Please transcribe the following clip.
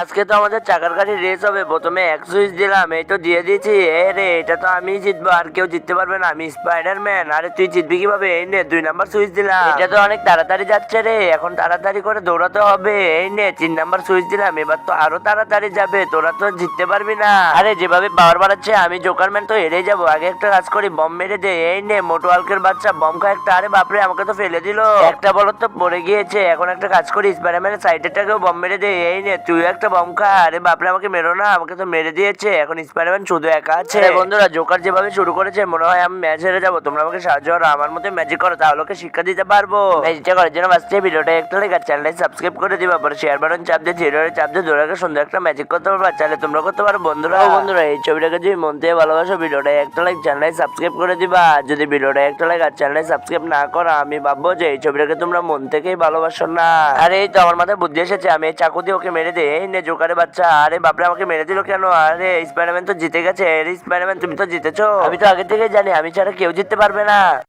আজকে তো আমাদের চাকার গাড়ির রেস হবে। প্রথমে এক সুইচ দিলাম, এই তো দিয়ে দিয়েছি। এ রে, এটা তো আমি জিতবো, আর কেউ জিততে পারবে না, আমি স্পাইডারম্যান। আরে তুই জিতবি কিভাবে? এই নে 2 নাম্বার সুইচ দিলাম। এটা তো অনেক তাড়াতাড়ি যাচ্ছে রে, এখন তাড়াতাড়ি করে দৌড়াতে হবে। এই নে 3 নাম্বার সুইচ দিলাম, এবার তো আরো তাড়াতাড়ি যাবে, তোরা তো জিততে পারবি না। আরে যেভাবে পাওয়ার বাড়াচ্ছে আমি জোকারম্যান তো হেরে যাবো। আগে একটা কাজ করি, বম মেরে দে। এই নে মোটু হাল্কের বাচ্চা, বম খা একটা। আরে বাপরে, আমাকে তো ফেলে দিল। একটা বলত তো পড়ে গিয়েছে। এখন একটা কাজ করি, স্পাইডারম্যানের সাইডেরটাকেও বম মেরে দে। এই নে তুই একটা বম খা। আরে বাপরে, আমাকে মেরো না, আমাকে তো মেরে দিয়েছে। এখন স্পাইডারম্যান শুধু একা আছে। বন্ধুরা, জোকার যেভাবে শুরু করেছে মনে হয় আমি ম্যাচ হেরে যাবো। তোমরা আমাকে সাহায্য করো, আমার মধ্যে ম্যাজিক করো, তাহলে ওকে শিক্ষা দিতে পারবো। ম্যাজিকটা করার জন্য ফার্স্টে ভিডিওটা একটা লাইক আর চ্যানেলটা সাবস্ক্রাইব করে দিবা, পরে শেয়ার বাটন চাপ দিয়ে জিরোরে চাপ দিয়ে দৌড়াকে সুন্দর একটা ম্যাজিক করতে পারবা। চাইলে তোমরা করতে পারো। বন্ধুরা এই ছবিটাকে যদি মন থেকে ভালোবাসো, ভিডিওটা একটা লাইক চ্যানেলটা সাবস্ক্রাইব করে দিবা। আর যদি ভিডিওটা একটা লাইক আর চ্যানেলটা সাবস্ক্রাইব না করো, আমি ভাববো যে এই ছবিটাকে তোমরা মন থেকেই ভালোবাসো না। আরে এই তো আমার মাথায় বুদ্ধি এসেছে, আমি এই চাকু দিয়ে ওকে মেরে দেই। এই নে জোকারের বাচ্চা। আরে বাপরে, আমাকে মেরে দিল কেন? আরে স্পাইডারম্যান তো জিতে গেছে। আরে স্পাইডারম্যান, তুমি তো জিতেছো। আমি তো আগে থেকেই জানি আমি ছাড়া কেউ জিততে পারবে না।